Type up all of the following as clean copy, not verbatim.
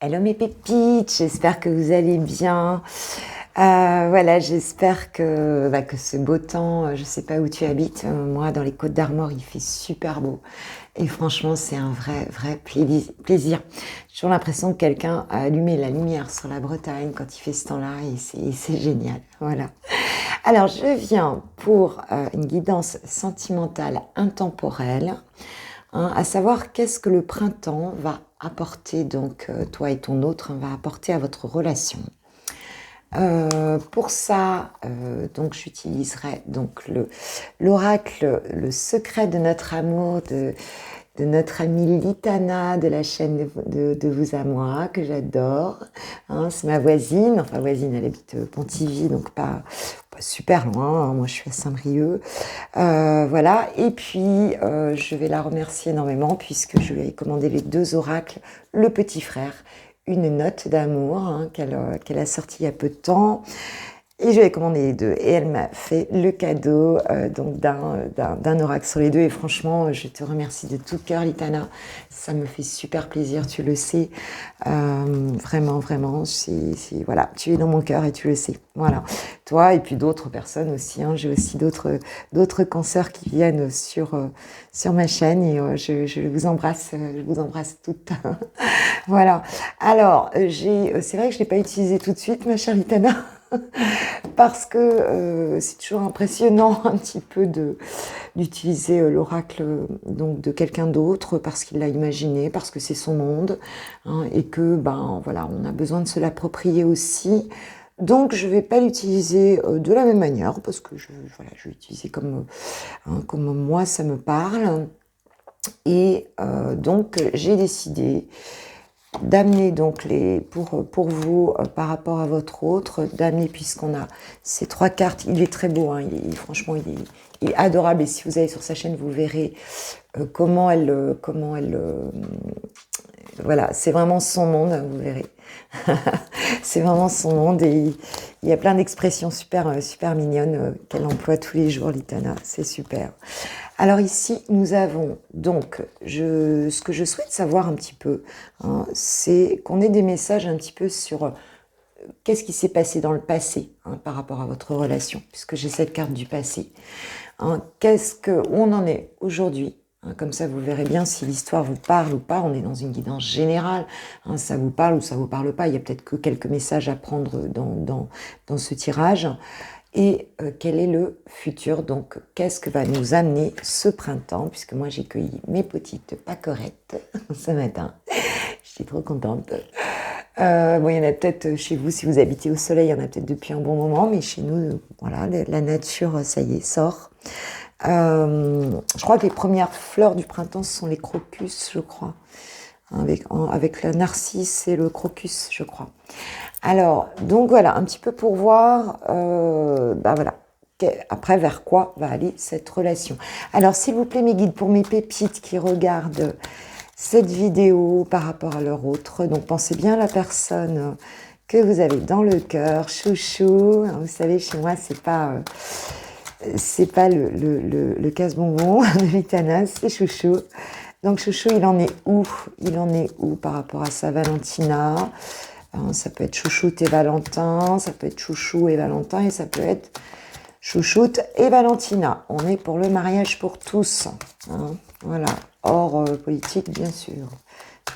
Hello mes pépites, j'espère que vous allez bien. Voilà, j'espère que ce beau temps, je sais pas où tu habites, moi dans les Côtes d'Armor il fait super beau. Et franchement c'est un vrai plaisir. J'ai toujours l'impression que quelqu'un a allumé la lumière sur la Bretagne quand il fait ce temps-là et c'est génial. Voilà. Alors je viens pour une guidance sentimentale intemporelle. À savoir qu'est-ce que le printemps va apporter, donc toi et ton autre, va apporter à votre relation. Pour ça, donc j'utiliserai donc l'oracle, le secret de notre amour de notre amie Litana de la chaîne de Vous à Moi, que j'adore. C'est ma voisine, enfin voisine, elle habite Pontivy, donc pas super loin, moi je suis à Saint-Brieuc. Voilà, et puis je vais la remercier énormément puisque je lui ai commandé les 2 oracles, le petit frère, une note d'amour qu'elle a sortie il y a peu de temps. Et je lui ai commandé les 2 et elle m'a fait le cadeau donc d'un oracle sur les 2 et franchement je te remercie de tout cœur Litana, ça me fait super plaisir, tu le sais, vraiment voilà, tu es dans mon cœur et tu le sais, voilà, toi et puis d'autres personnes aussi, j'ai aussi d'autres consoeurs qui viennent sur ma chaîne et je vous embrasse toutes. Voilà, alors c'est vrai que je l'ai pas utilisé tout de suite ma chère Litana. Parce que c'est toujours impressionnant un petit peu d'utiliser l'oracle donc de quelqu'un d'autre parce qu'il l'a imaginé, parce que c'est son monde et que voilà, on a besoin de se l'approprier aussi. Donc je vais pas l'utiliser de la même manière parce que je vais l'utiliser comme moi ça me parle. Et donc j'ai décidé d'amener donc pour vous par rapport à votre autre, d'amener puisqu'on a ces 3 cartes, il est très beau, franchement il est adorable et si vous allez sur sa chaîne vous verrez comment elle voilà, c'est vraiment son monde, vous verrez. C'est vraiment son monde et il y a plein d'expressions super mignonnes qu'elle emploie tous les jours, Litana, c'est super. Alors ici, nous avons donc, ce que je souhaite savoir un petit peu, c'est qu'on ait des messages un petit peu sur qu'est-ce qui s'est passé dans le passé par rapport à votre relation, puisque j'ai cette carte du passé. Où on en est aujourd'hui. Comme ça, vous verrez bien si l'histoire vous parle ou pas. On est dans une guidance générale. Ça vous parle ou ça vous parle pas. Il y a peut-être que quelques messages à prendre dans ce tirage. Et quel est le futur? Donc, qu'est-ce que va nous amener ce printemps? Puisque moi, j'ai cueilli mes petites pacorettes ce matin. Je suis trop contente. Bon, il y en a peut-être chez vous, si vous habitez au soleil, il y en a peut-être depuis un bon moment. Mais chez nous, voilà, la nature, ça y est, sort. Je crois que les premières fleurs du printemps ce sont les crocus, je crois, avec la narcisse et le crocus, je crois. Alors, donc voilà, un petit peu pour voir, voilà, après vers quoi va aller cette relation. Alors, s'il vous plaît, mes guides, pour mes pépites qui regardent cette vidéo par rapport à leur autre, donc pensez bien à la personne que vous avez dans le cœur, chouchou. Vous savez, chez moi, c'est pas le casse-bonbon de Litana, c'est chouchou. Donc chouchou, il en est où? Il en est où par rapport à sa Valentina? Ça peut être chouchoute et Valentin, ça peut être chouchou et Valentin, et ça peut être chouchoute et Valentina. On est pour le mariage pour tous. Voilà, hors politique, bien sûr.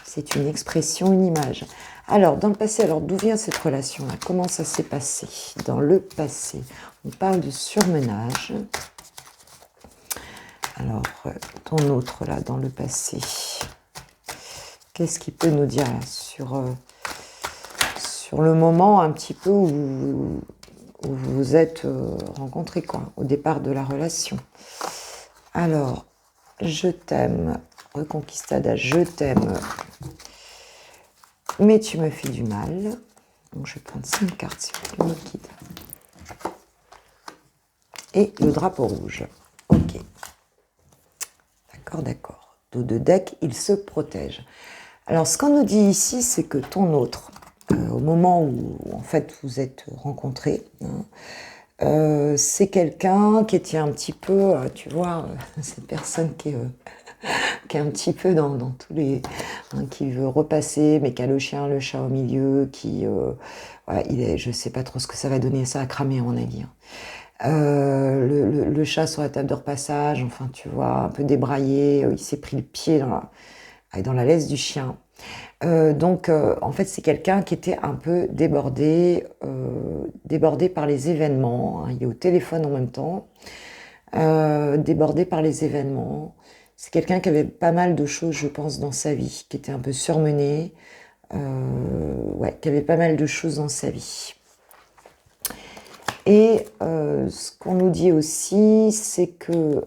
C'est une expression, une image. Alors, dans le passé, d'où vient cette relation-là? Comment ça s'est passé dans le passé? On parle de surmenage. Alors, ton autre, là, dans le passé. Qu'est-ce qu'il peut nous dire là, sur le moment un petit peu où vous vous êtes rencontrés, quoi, au départ de la relation? Alors, je t'aime, Reconquistada, je t'aime, mais tu me fais du mal. Donc, je vais prendre 5 cartes, s'il vous plaît, me guide. Et le drapeau rouge. Ok. D'accord. Dos de deck, il se protège. Alors, ce qu'on nous dit ici, c'est que ton autre, au moment où, en fait, vous êtes rencontrés, c'est quelqu'un qui était un petit peu, tu vois, cette personne qui est qui est un petit peu dans tous les... qui veut repasser, mais qui a le chien, le chat au milieu, qui... voilà, je sais pas trop ce que ça va donner, ça a cramé à mon avis. Le chat sur la table de repassage, enfin tu vois, un peu débraillé, il s'est pris le pied dans la laisse du chien. Donc en fait c'est quelqu'un qui était un peu débordé par les événements, hein. Il est au téléphone en même temps, débordé par les événements. C'est quelqu'un qui avait pas mal de choses, je pense, dans sa vie, qui était un peu surmené, ouais, qui avait pas mal de choses dans sa vie. Et ce qu'on nous dit aussi, c'est que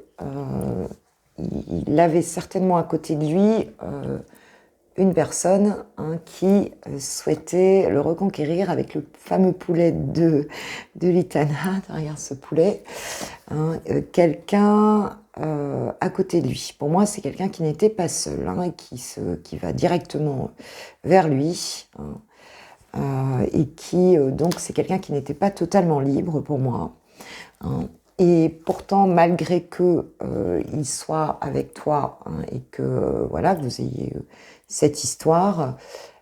il avait certainement à côté de lui une personne, hein, qui souhaitait le reconquérir avec le fameux poulet de l'Itana, derrière ce poulet, hein, quelqu'un à côté de lui. Pour moi, c'est quelqu'un qui n'était pas seul, hein, qui va directement vers lui, hein, et qui, donc, c'est quelqu'un qui n'était pas totalement libre pour moi, hein. Et pourtant, malgré que il soit avec toi, hein, et que voilà, vous ayez cette histoire,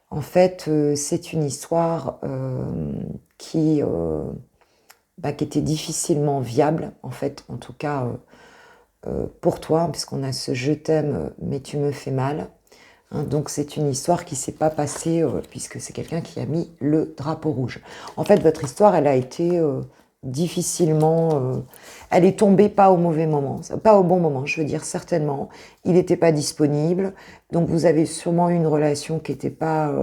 en fait, c'est une histoire qui était difficilement viable, en fait, en tout cas pour toi, puisqu'on a ce je t'aime, mais tu me fais mal. Hein, donc c'est une histoire qui s'est pas passée, puisque c'est quelqu'un qui a mis le drapeau rouge. En fait, votre histoire, elle a été difficilement... elle est tombée pas au mauvais moment, pas au bon moment, je veux dire, certainement. Il n'était pas disponible, donc vous avez sûrement eu une relation qui n'était pas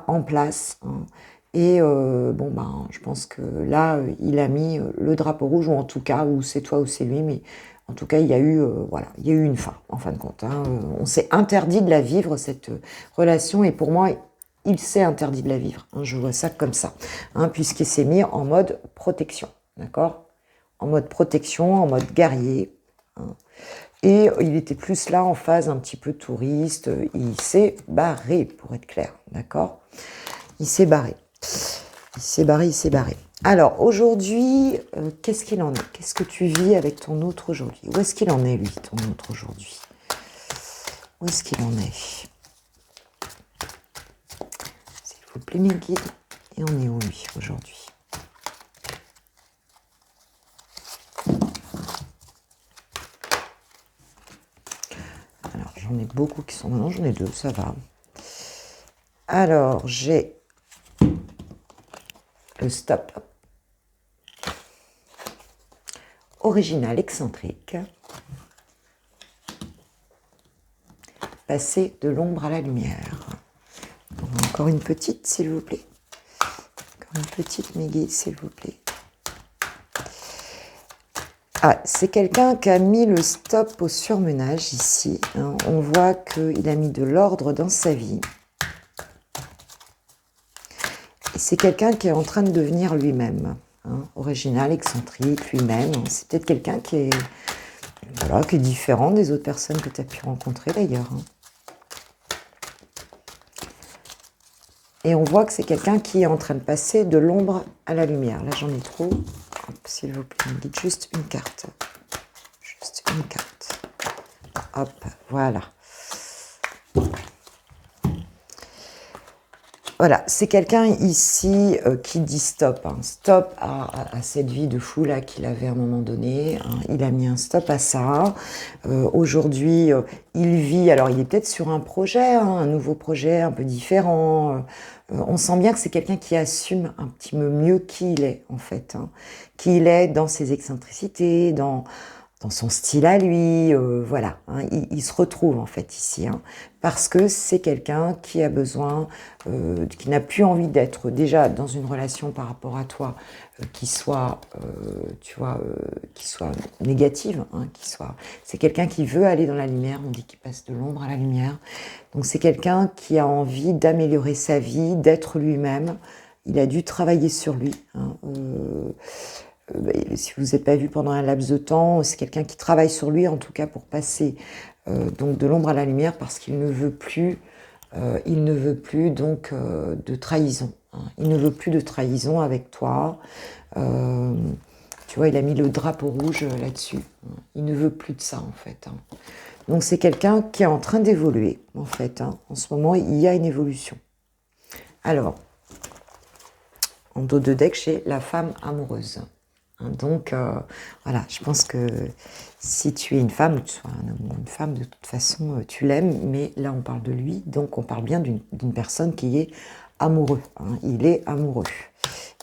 en place, hein. Et bon, ben, je pense que là, il a mis le drapeau rouge, ou en tout cas, ou c'est toi ou c'est lui, mais en tout cas, il y a eu, voilà, il y a eu une fin, en fin de compte, hein. On s'est interdit de la vivre, cette relation, et pour moi, il s'est interdit de la vivre, hein. Je vois ça comme ça, hein, puisqu'il s'est mis en mode protection, d'accord? En mode protection, en mode guerrier, hein. Et il était plus là en phase un petit peu touriste, il s'est barré, pour être clair, d'accord? Il s'est barré. Il s'est barré, il s'est barré. Alors, aujourd'hui, qu'est-ce qu'il en est? Qu'est-ce que tu vis avec ton autre aujourd'hui? Où est-ce qu'il en est, lui, ton autre aujourd'hui? Où est-ce qu'il en est? S'il vous plaît, mes guides. Et on est où, lui, aujourd'hui? Alors, j'en ai beaucoup qui sont... Non, j'en ai deux, ça va. Alors, j'ai le stop. Original, excentrique. Passer de l'ombre à la lumière. Encore une petite, s'il vous plaît. Encore une petite, mes guides, s'il vous plaît. Ah, c'est quelqu'un qui a mis le stop au surmenage ici, hein. On voit qu'il a mis de l'ordre dans sa vie. Et c'est quelqu'un qui est en train de devenir lui-même, hein. Original, excentrique, lui-même. C'est peut-être quelqu'un qui est, voilà, qui est différent des autres personnes que tu as pu rencontrer d'ailleurs, hein. Et on voit que c'est quelqu'un qui est en train de passer de l'ombre à la lumière. Là, j'en ai trop. S'il vous plaît, me dites juste une carte. Juste une carte. Hop, voilà. Voilà, c'est quelqu'un ici qui dit stop, hein. Stop à cette vie de fou là qu'il avait à un moment donné, hein. Il a mis un stop à ça. Aujourd'hui, il vit, alors il est peut-être sur un projet, hein, un nouveau projet un peu différent. On sent bien que c'est quelqu'un qui assume un petit peu mieux qui il est en fait, hein. Qui il est dans ses excentricités, dans son style à lui, voilà, hein, il se retrouve en fait ici, hein, parce que c'est quelqu'un qui a besoin, qui n'a plus envie d'être déjà dans une relation par rapport à toi qui soit, tu vois, qui soit négative, hein, c'est quelqu'un qui veut aller dans la lumière, on dit qu'il passe de l'ombre à la lumière, donc c'est quelqu'un qui a envie d'améliorer sa vie, d'être lui-même, il a dû travailler sur lui, hein, si vous n'êtes pas vu pendant un laps de temps, c'est quelqu'un qui travaille sur lui, en tout cas pour passer donc de l'ombre à la lumière, parce qu'il ne veut plus, donc de trahison, hein. Il ne veut plus de trahison avec toi. Tu vois, il a mis le drapeau rouge là-dessus, hein. Il ne veut plus de ça en fait, hein. Donc c'est quelqu'un qui est en train d'évoluer, en fait. Hein. En ce moment, il y a une évolution. Alors, en dos de deck, j'ai la femme amoureuse. Hein, donc, voilà, je pense que si tu es une femme, ou tu sois un homme ou une femme, de toute façon, tu l'aimes. Mais là, on parle de lui, donc on parle bien d'une personne qui est amoureux. Hein, il est amoureux.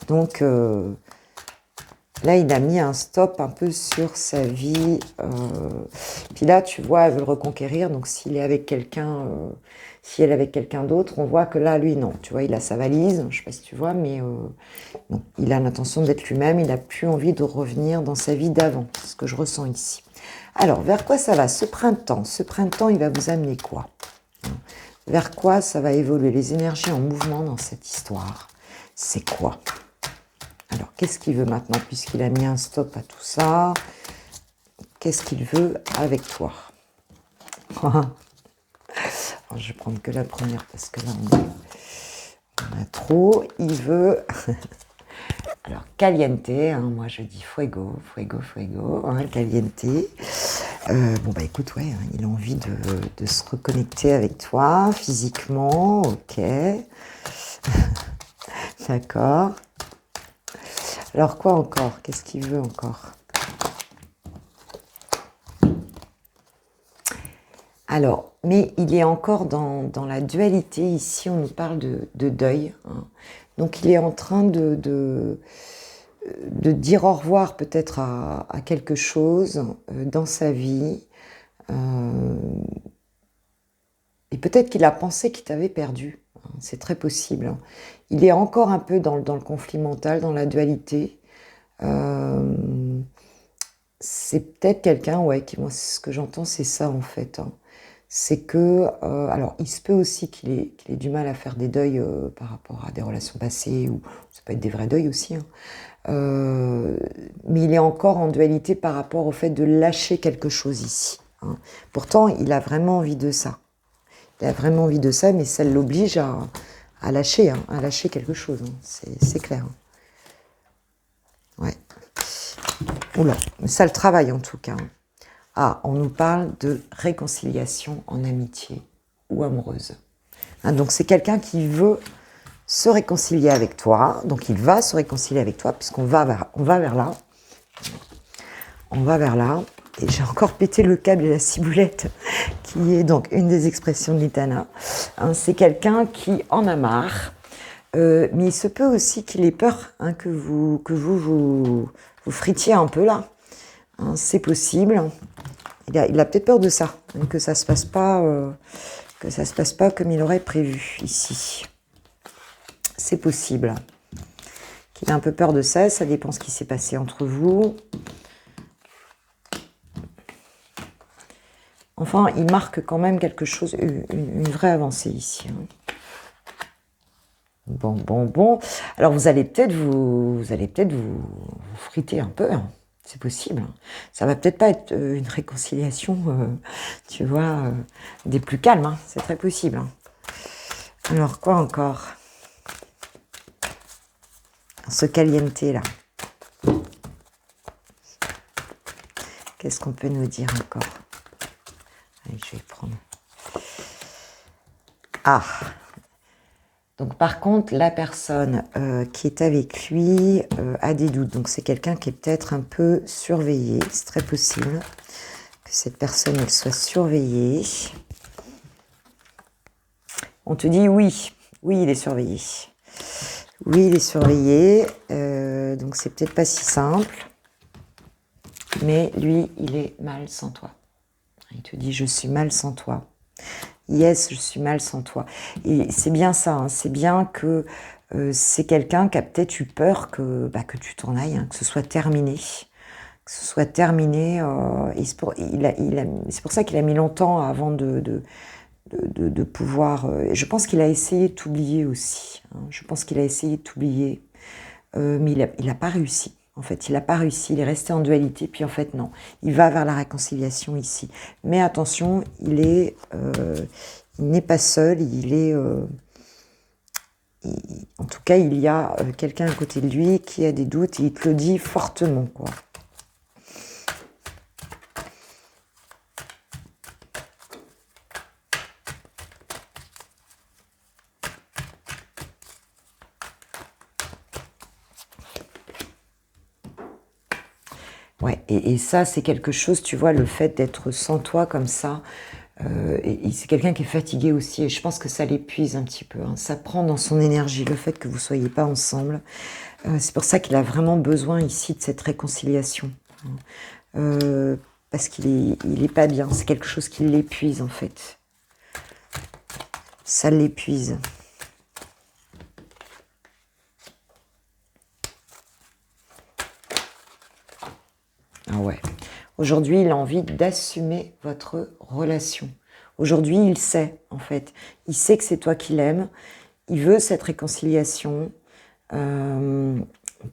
Donc, là, il a mis un stop un peu sur sa vie. Puis là, tu vois, elle veut le reconquérir. Donc, s'il est avec quelqu'un, si elle est avec quelqu'un d'autre, on voit que là, lui, non. Tu vois, il a sa valise. Je ne sais pas si tu vois, mais non. Il a l'intention d'être lui-même. Il n'a plus envie de revenir dans sa vie d'avant. C'est ce que je ressens ici. Alors, vers quoi ça va ce printemps? Ce printemps, il va vous amener quoi? Vers quoi ça va évoluer? Les énergies en mouvement dans cette histoire, c'est quoi? Alors, qu'est-ce qu'il veut maintenant, puisqu'il a mis un stop à tout ça? Qu'est-ce qu'il veut avec toi? Alors, je vais prendre que la première, parce que là, on a trop. Il veut... Alors, caliente, hein, moi je dis fuego, fuego, fuego, hein, caliente. Bon, bah écoute, ouais, hein, il a envie de se reconnecter avec toi, physiquement, ok. D'accord. Alors, quoi encore? Qu'est-ce qu'il veut encore? Alors, mais il est encore dans la dualité. Ici, on nous parle de deuil. Hein. Donc, il est en train de dire au revoir peut-être à quelque chose dans sa vie. Et peut-être qu'il a pensé qu'il t'avait perdu. Hein. C'est très possible. Hein. Il est encore un peu dans le conflit mental, dans la dualité. C'est peut-être quelqu'un, ouais, qui, moi, ce que j'entends, c'est ça en fait. Hein. C'est que, alors, il se peut aussi qu'il ait du mal à faire des deuils par rapport à des relations passées, ou ça peut être des vrais deuils aussi. Hein. Mais il est encore en dualité par rapport au fait de lâcher quelque chose ici. Hein. Pourtant, il a vraiment envie de ça. Il a vraiment envie de ça, mais ça l'oblige à lâcher, hein, à lâcher quelque chose. Hein. C'est clair. Hein. Ouais. Oula, ça le travaille en tout cas. Ah, on nous parle de réconciliation en amitié ou amoureuse. Hein, donc c'est quelqu'un qui veut se réconcilier avec toi. Donc il va se réconcilier avec toi puisqu'on va vers là. On va vers là. Et j'ai encore pété le câble et la ciboulette, qui est donc une des expressions de l'Itana. Hein, c'est quelqu'un qui en a marre. Mais il se peut aussi qu'il ait peur hein, que vous fritiez un peu là. Hein, c'est possible. Il a peut-être peur de ça, hein, que ça se passe pas comme il aurait prévu ici. C'est possible. Qu'il a un peu peur de ça. Ça dépend ce qui s'est passé entre vous. Enfin, il marque quand même quelque chose, une vraie avancée ici. Hein. Bon. Alors, vous allez peut-être vous friter un peu. Hein. C'est possible. Hein. Ça va peut-être pas être une réconciliation, tu vois, des plus calmes. Hein. C'est très possible. Hein. Alors, quoi encore? Ce caliente là. Qu'est-ce qu'on peut nous dire encore? Allez, je vais prendre. Ah. Donc par contre, la personne qui est avec lui a des doutes. Donc c'est quelqu'un qui est peut-être un peu surveillé. C'est très possible que cette personne elle soit surveillée. On te dit oui, il est surveillé. Oui, il est surveillé. Donc c'est peut-être pas si simple. Mais lui, il est mal sans toi. Il te dit je suis mal sans toi. Yes, je suis mal sans toi. Et c'est bien ça, hein, c'est bien que c'est quelqu'un qui a peut-être eu peur que tu t'en ailles, hein, que ce soit terminé. Que ce soit terminé. Et c'est pour ça qu'il a mis longtemps avant de pouvoir... je pense qu'il a essayé de t'oublier aussi. Hein, je pense qu'il a essayé de t'oublier. Mais il n'a pas réussi. En fait, il n'a pas réussi, il est resté en dualité, puis en fait, non. Il va vers la réconciliation ici. Mais attention, il n'est pas seul, en tout cas, il y a quelqu'un à côté de lui qui a des doutes, et il te le dit fortement, quoi. Ouais, et ça, c'est quelque chose, tu vois, le fait d'être sans toi comme ça, et c'est quelqu'un qui est fatigué aussi, et je pense que ça l'épuise un petit peu, hein. Ça prend dans son énergie, le fait que vous soyez pas ensemble. C'est pour ça qu'il a vraiment besoin ici de cette réconciliation, hein. Euh, Parce il est pas bien, c'est quelque chose qui l'épuise en fait. Ça l'épuise. Ah ouais. Aujourd'hui, il a envie d'assumer votre relation. Aujourd'hui, il sait, en fait. Il sait que c'est toi qui l'aimes. Il veut cette réconciliation euh,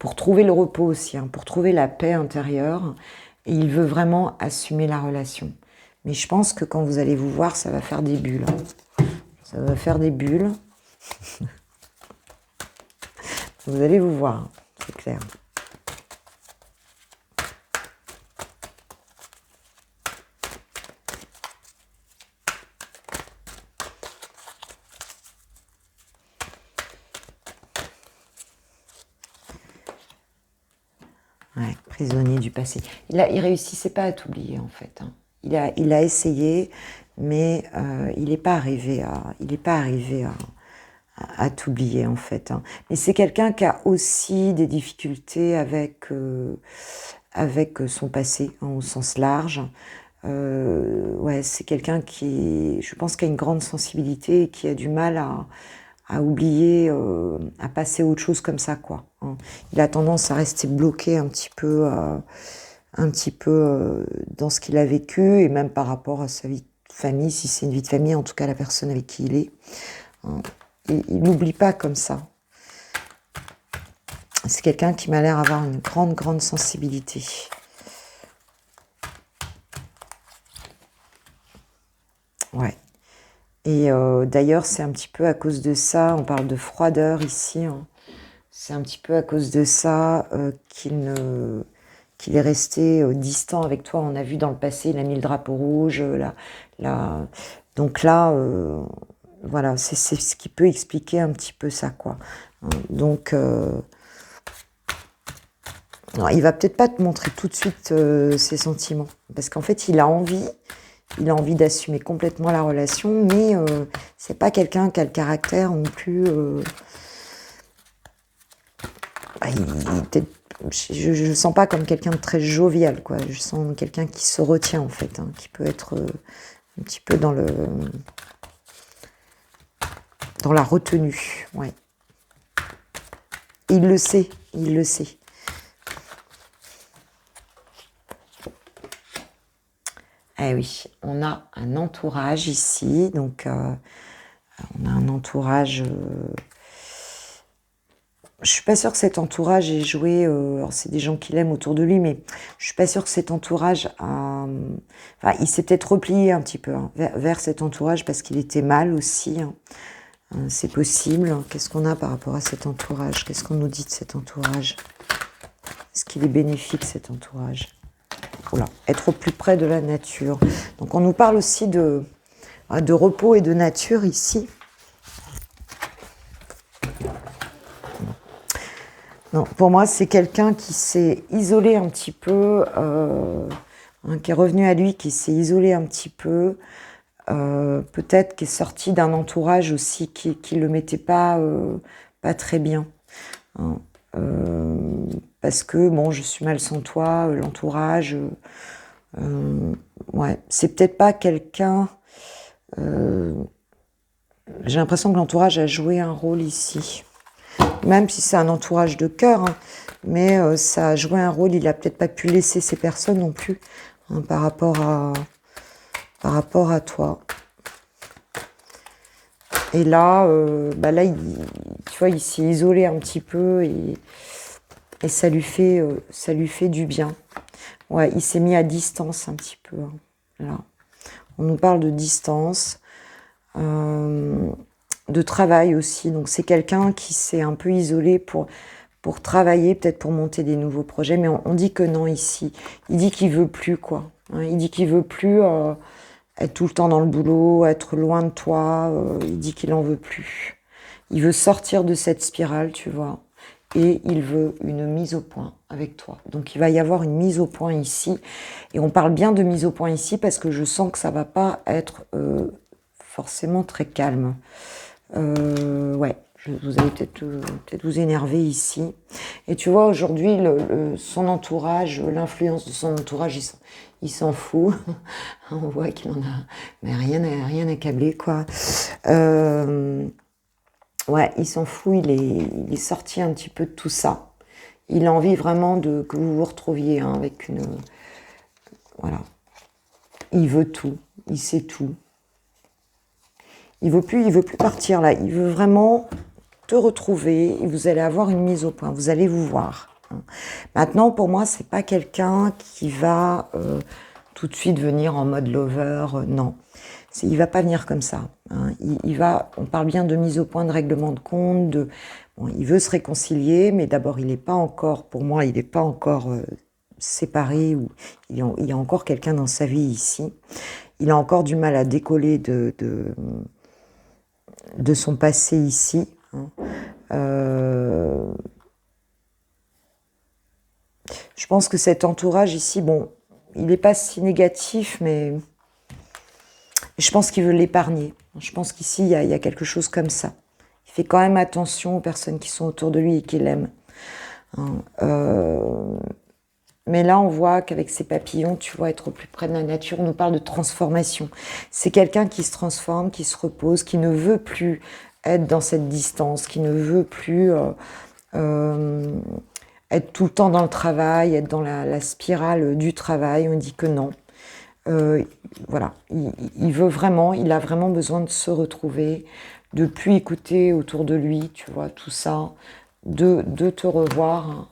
pour trouver le repos aussi, hein, pour trouver la paix intérieure. Et il veut vraiment assumer la relation. Mais je pense que quand vous allez vous voir, ça va faire des bulles, hein. Ça va faire des bulles. Vous allez vous voir, hein, c'est clair. Ouais, prisonnier du passé. Il réussissait pas à t'oublier en fait, hein. Il a essayé, mais il n'est pas arrivé à t'oublier en fait, hein. Mais c'est quelqu'un qui a aussi des difficultés avec son passé, hein, au sens large. Ouais, c'est quelqu'un qui, je pense, qui a une grande sensibilité et qui a du mal à oublier, à passer à autre chose comme ça, quoi, hein. Il a tendance à rester bloqué un petit peu dans ce qu'il a vécu et même par rapport à sa vie de famille, si c'est une vie de famille, en tout cas la personne avec qui il est, hein. Il n'oublie pas comme ça. C'est quelqu'un qui m'a l'air avoir une grande, grande sensibilité. Ouais. Et d'ailleurs, c'est un petit peu à cause de ça, on parle de froideur ici, hein. C'est un petit peu à cause de ça qu'il est resté distant avec toi. On a vu dans le passé, il a mis le drapeau rouge. Donc là, voilà, c'est ce qui peut expliquer un petit peu ça, quoi, hein. Donc, alors, il va peut-être pas te montrer tout de suite ses sentiments, parce qu'en fait, il a envie d'assumer complètement la relation, mais c'est pas quelqu'un qui a le caractère non plus. Je ne sens pas comme quelqu'un de très jovial, quoi. Je sens quelqu'un qui se retient, en fait, hein, qui peut être un petit peu dans la retenue. Ouais. Il le sait, il le sait. Eh oui, on a un entourage ici, donc on a un entourage. Je suis pas sûre que cet entourage ait joué. Alors c'est des gens qu'il aime autour de lui, mais je suis pas sûre que cet entourage a. Enfin, il s'est peut-être replié un petit peu, hein, vers cet entourage parce qu'il était mal aussi, hein. C'est possible. Qu'est-ce qu'on a par rapport à cet entourage? Qu'est-ce qu'on nous dit de cet entourage? Est-ce qu'il est bénéfique cet entourage? Voilà, être au plus près de la nature. Donc on nous parle aussi de repos et de nature ici. Non, pour moi, c'est quelqu'un qui s'est isolé un petit peu, hein, qui est revenu à lui, qui s'est isolé un petit peu, peut-être qui est sorti d'un entourage aussi qui le mettait pas très bien, hein. Parce que bon, je suis mal sans toi, l'entourage, ouais, c'est peut-être pas quelqu'un. J'ai l'impression que l'entourage a joué un rôle ici. Même si c'est un entourage de cœur, hein, mais ça a joué un rôle, il a peut-être pas pu laisser ces personnes non plus, hein, par rapport à toi. Et là, là, tu vois, il s'est isolé un petit peu et ça lui fait du bien. Ouais, il s'est mis à distance un petit peu, hein, là. On nous parle de distance. De travail aussi, donc c'est quelqu'un qui s'est un peu isolé pour travailler, peut-être pour monter des nouveaux projets, mais on dit que non ici. Il dit qu'il veut plus, quoi, hein. Il dit qu'il veut plus être tout le temps dans le boulot, être loin de toi, il dit qu'il en veut plus. Il veut sortir de cette spirale, tu vois. et il veut une mise au point avec toi. Donc il va y avoir une mise au point ici, et on parle bien de mise au point ici parce que je sens que ça va pas être forcément très calme. Ouais, vous allez peut-être vous énerver ici. Et tu vois, aujourd'hui, son entourage, l'influence de son entourage, il s'en fout. On voit qu'il en a mais rien à câbler, quoi. Ouais, il s'en fout, il est sorti un petit peu de tout ça. Il a envie vraiment que vous vous retrouviez hein, avec une... Voilà. Il veut tout, il sait tout. Il veut plus partir là. Il veut vraiment te retrouver et vous allez avoir une mise au point. Vous allez vous voir. Maintenant, pour moi, c'est pas quelqu'un qui va tout de suite venir en mode lover. Non, il va pas venir comme ça. Hein. On parle bien de mise au point, de règlement de compte. Bon, il veut se réconcilier, mais d'abord, il n'est pas encore. Pour moi, il n'est pas encore séparé ou il y a encore quelqu'un dans sa vie ici. Il a encore du mal à décoller de son passé ici. Hein. Je pense que cet entourage ici, bon, il n'est pas si négatif, mais je pense qu'il veut l'épargner. Je pense qu'ici, il y a quelque chose comme ça. Il fait quand même attention aux personnes qui sont autour de lui et qui l'aiment. Hein. Mais là, on voit qu'avec ses papillons, tu vois, être au plus près de la nature, on nous parle de transformation. C'est quelqu'un qui se transforme, qui se repose, qui ne veut plus être dans cette distance, qui ne veut plus être tout le temps dans le travail, être dans la spirale du travail. On dit que non. Voilà, il a vraiment besoin de se retrouver, de plus écouter autour de lui, tu vois, tout ça, de te revoir,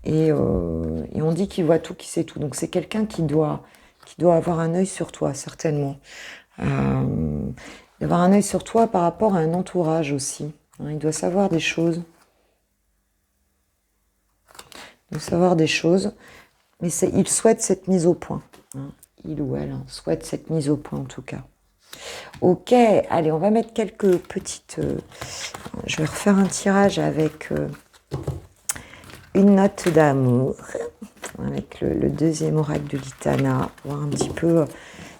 et on dit qu'il voit tout, qu'il sait tout. Donc c'est quelqu'un qui doit avoir un œil sur toi, certainement. Avoir un œil sur toi par rapport à un entourage aussi. Hein, il doit savoir des choses. Mais il souhaite cette mise au point. Hein, il ou elle souhaite cette mise au point en tout cas. Ok, allez, on va mettre quelques petites... je vais refaire un tirage avec une note d'amour, avec le deuxième oracle de l'Itana, voir un petit peu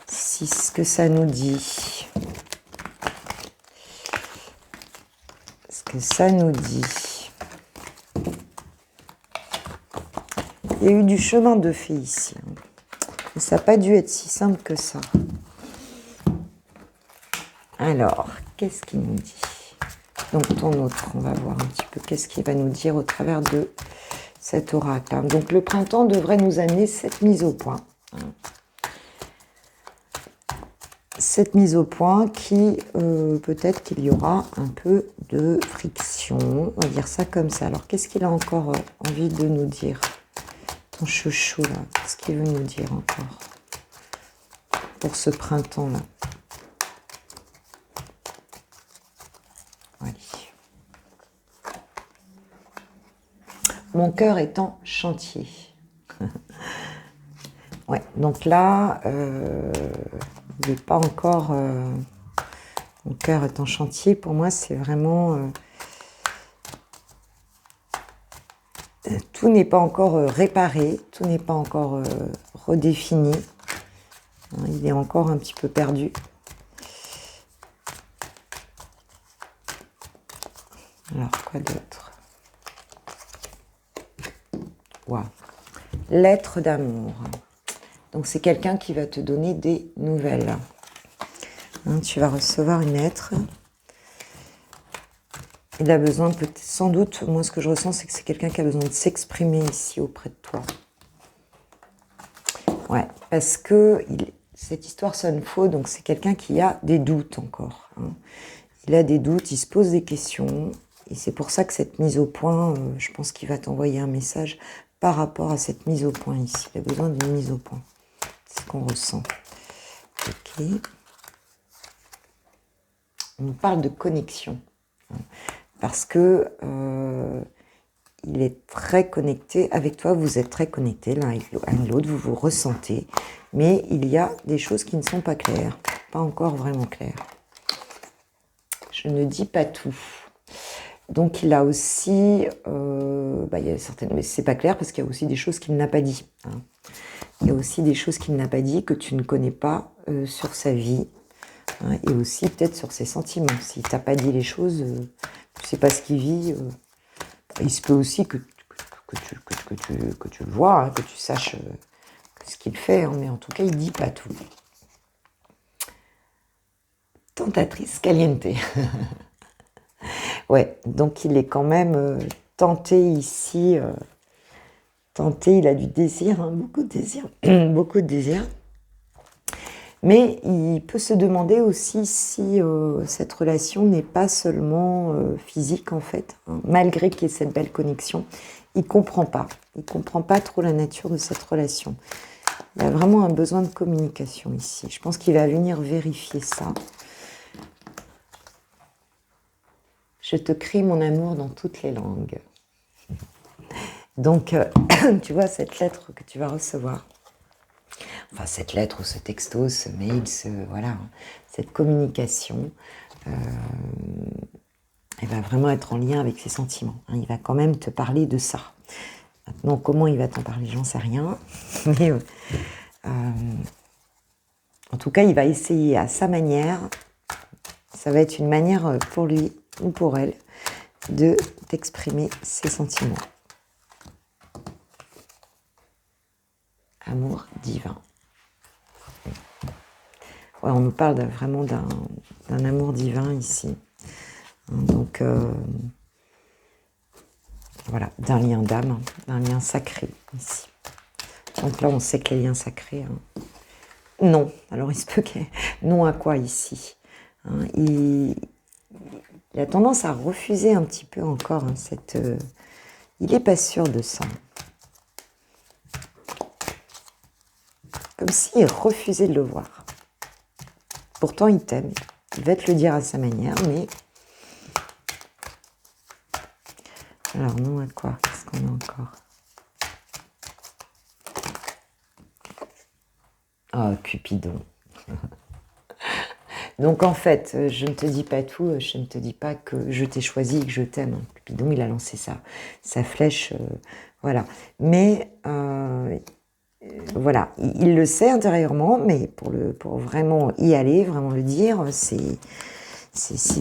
ce que ça nous dit. Ce que ça nous dit. Il y a eu du chemin de fait ici. Mais ça n'a pas dû être si simple que ça. Alors, qu'est-ce qu'il nous dit? Donc, ton autre, on va voir un petit peu qu'est-ce qu'il va nous dire au travers de cet oracle. Donc, le printemps devrait nous amener cette mise au point. Cette mise au point qui, peut-être qu'il y aura un peu de friction. On va dire ça comme ça. Alors, qu'est-ce qu'il a encore envie de nous dire? Ton chouchou, là, qu'est-ce qu'il veut nous dire encore pour ce printemps-là? Allez. Mon cœur est en chantier. Ouais, donc là, il n'est pas encore... mon cœur est en chantier. Pour moi, c'est vraiment... tout n'est pas encore réparé, tout n'est pas encore redéfini. Il est encore un petit peu perdu. Alors, quoi d'autre? Wow. Lettre d'amour. Donc, c'est quelqu'un qui va te donner des nouvelles. Hein, tu vas recevoir une lettre. Il a besoin, sans doute, moi ce que je ressens, c'est que c'est quelqu'un qui a besoin de s'exprimer ici auprès de toi. Ouais, parce que cette histoire sonne faux, donc c'est quelqu'un qui a des doutes encore. Hein. Il a des doutes, il se pose des questions, et c'est pour ça que cette mise au point, je pense qu'il va t'envoyer un message par rapport à cette mise au point ici. Il a besoin d'une mise au point. C'est ce qu'on ressent. Ok. On nous parle de connexion. Parce que il est très connecté avec toi, vous êtes très connectés l'un à l'autre, vous vous ressentez, mais il y a des choses qui ne sont pas claires, pas encore vraiment claires. Je ne dis pas tout. Donc il a aussi, il y a certaines, mais c'est pas clair parce qu'il y a aussi des choses qu'il n'a pas dit. Hein. Il y a aussi des choses qu'il n'a pas dit que tu ne connais pas sur sa vie, hein, et aussi peut-être sur ses sentiments. S'il t'a pas dit les choses, tu sais pas ce qu'il vit. Il se peut aussi que tu le vois, hein, que tu saches ce qu'il fait, hein, mais en tout cas il dit pas tout. Tentatrice caliente. Ouais, donc il est quand même tenté ici. Tenté, il a du désir, hein, beaucoup de désir, beaucoup de désir. Mais il peut se demander aussi si cette relation n'est pas seulement physique en fait, hein. Malgré qu'il y ait cette belle connexion, il comprend pas. Il comprend pas trop la nature de cette relation. Il a vraiment un besoin de communication ici. Je pense qu'il va venir vérifier ça. Je te crie mon amour dans toutes les langues. Donc, tu vois, cette lettre que tu vas recevoir, enfin cette lettre ou ce texto, ce mail, voilà, cette communication, elle va vraiment être en lien avec ses sentiments. Hein. Il va quand même te parler de ça. Maintenant, comment il va t'en parler, j'en sais rien. Mais en tout cas, il va essayer à sa manière. Ça va être une manière pour lui ou pour elle de t'exprimer ses sentiments. Amour divin. Ouais, on nous parle vraiment d'un amour divin ici. Donc, voilà, d'un lien d'âme, d'un lien sacré ici. Donc là, on sait que les liens sacrés... Hein. Non, alors il se peut qu'il y ait... Non à quoi ici, hein, il a tendance à refuser un petit peu encore hein, cette... il n'est pas sûr de ça. Comme s'il refusait de le voir. Pourtant, il t'aime. Il va te le dire à sa manière, mais... Alors, non à quoi? Qu'est-ce qu'on a encore? Oh, Cupidon. Donc, en fait, je ne te dis pas tout. Je ne te dis pas que je t'ai choisi et que je t'aime. Cupidon, il a lancé sa flèche. Voilà. Mais... voilà, il le sait intérieurement, mais pour vraiment y aller, vraiment le dire, c'est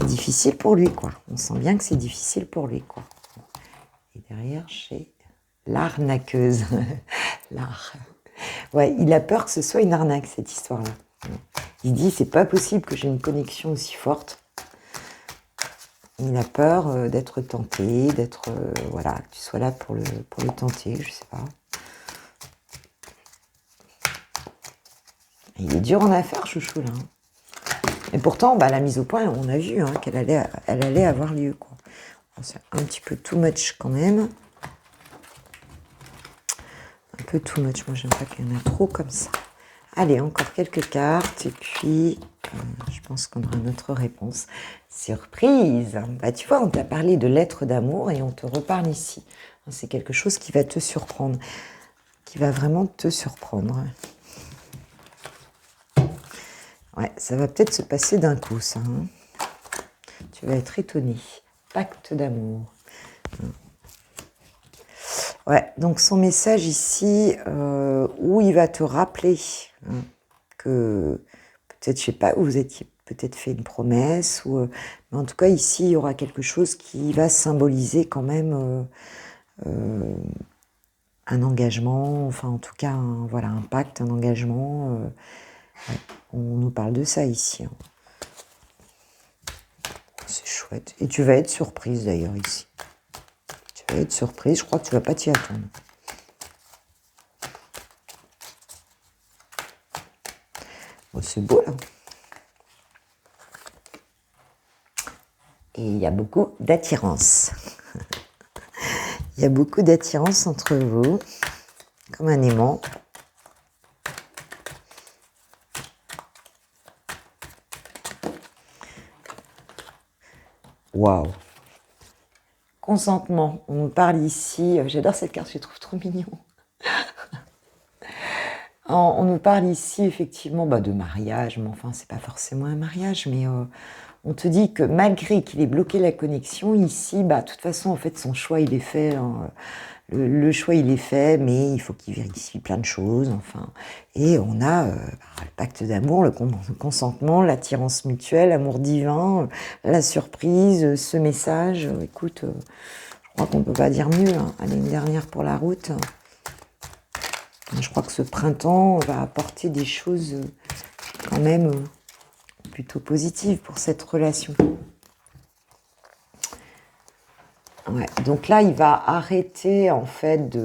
difficile pour lui, quoi. On sent bien que c'est difficile pour lui, quoi. Et derrière, chez l'arnaqueuse. L'art. Ouais, il a peur que ce soit une arnaque, cette histoire-là. Il dit, c'est pas possible que j'ai une connexion aussi forte. Il a peur d'être tenté, d'être... voilà, que tu sois là pour le tenter, je sais pas. Il est dur en affaires, chouchou, là. Et pourtant, la mise au point, on a vu hein, qu'elle allait avoir lieu, quoi. C'est un petit peu too much quand même. Un peu too much. Moi, j'aime pas qu'il y en a trop comme ça. Allez, encore quelques cartes. Et puis, je pense qu'on aura notre réponse. Surprise! Tu vois, on t'a parlé de lettres d'amour et on te reparle ici. C'est quelque chose qui va te surprendre. Qui va vraiment te surprendre. Ouais, ça va peut-être se passer d'un coup, ça. Hein. Tu vas être étonné. Pacte d'amour. Ouais, donc son message ici, où il va te rappeler hein, que peut-être, je sais pas, vous étiez peut-être fait une promesse, ou, mais en tout cas ici, il y aura quelque chose qui va symboliser quand même un engagement, enfin en tout cas, voilà, un pacte, un engagement. Ouais, on nous parle de ça ici. Hein. C'est chouette. Et tu vas être surprise d'ailleurs ici. Tu vas être surprise, je crois que tu vas pas t'y attendre. Oh, c'est beau là. Et il y a beaucoup d'attirance. Il y a beaucoup d'attirance entre vous, comme un aimant. Waouh. Consentement, on nous parle ici, j'adore cette carte, je la trouve trop mignon. On nous parle ici effectivement de mariage, mais enfin c'est pas forcément un mariage, mais on te dit que malgré qu'il ait bloqué la connexion, ici, de toute façon, en fait, son choix, il est fait. Hein. Le choix, il est fait, mais il faut qu'il vérifie plein de choses, enfin. Et on a le pacte d'amour, le consentement, l'attirance mutuelle, l'amour divin, la surprise, ce message. Écoute, je crois qu'on ne peut pas dire mieux. Hein. Allez, une dernière pour la route. Je crois que ce printemps va apporter des choses quand même plutôt positives pour cette relation. Ouais, donc là, il va arrêter en fait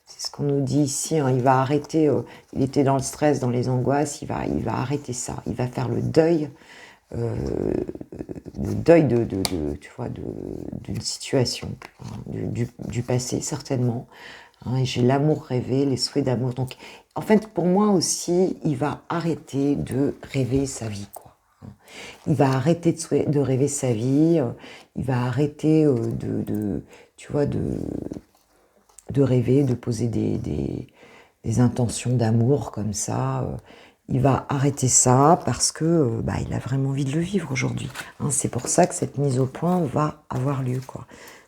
c'est ce qu'on nous dit ici, hein, il va arrêter, il était dans le stress, dans les angoisses, il va arrêter ça, il va faire le deuil tu vois, d'une situation, hein, du passé certainement. Hein, et j'ai l'amour rêvé, les souhaits d'amour. Donc, en fait, pour moi aussi, il va arrêter de rêver sa vie, quoi. Il va arrêter de rêver sa vie. Il va arrêter tu vois, de rêver, de poser des intentions d'amour comme ça. Il va arrêter ça parce que il a vraiment envie de le vivre aujourd'hui. Hein, c'est pour ça que cette mise au point va avoir lieu, quoi.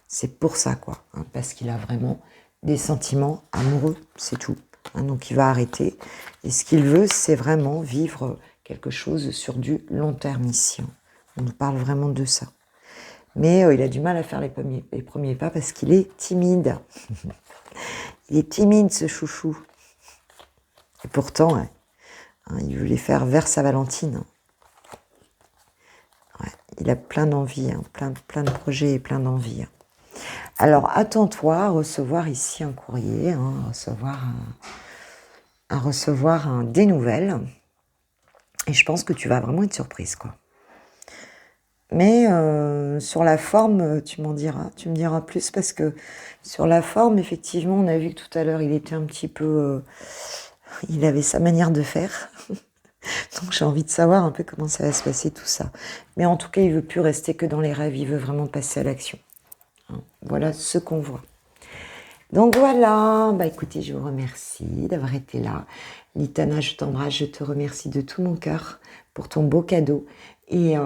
C'est pour ça, quoi. Hein, parce qu'il a vraiment des sentiments amoureux, c'est tout. Hein, donc il va arrêter. Et ce qu'il veut, c'est vraiment vivre quelque chose sur du long terme ici. Hein. On nous parle vraiment de ça. Mais il a du mal à faire les premiers pas parce qu'il est timide. Il est timide, ce chouchou. Et pourtant, hein, il veut les faire vers sa Valentine. Ouais, il a plein d'envie, hein, plein de projets et plein d'envie. Alors, attends-toi à recevoir ici un courrier, hein, à recevoir des nouvelles. Et je pense que tu vas vraiment être surprise, quoi. Mais sur la forme, tu me diras plus, parce que sur la forme, effectivement, on a vu que tout à l'heure, il était un petit peu... il avait sa manière de faire. Donc j'ai envie de savoir un peu comment ça va se passer tout ça. Mais en tout cas, il veut plus rester que dans les rêves, il veut vraiment passer à l'action. Hein, voilà ce qu'on voit. Donc voilà, écoutez, je vous remercie d'avoir été là. Litana, je t'embrasse, je te remercie de tout mon cœur pour ton beau cadeau. Et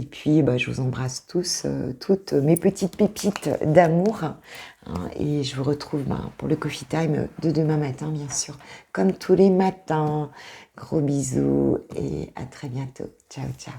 puis, je vous embrasse tous, toutes mes petites pépites d'amour. Hein, et je vous retrouve pour le coffee time de demain matin, bien sûr, comme tous les matins. Gros bisous et à très bientôt. Ciao, ciao.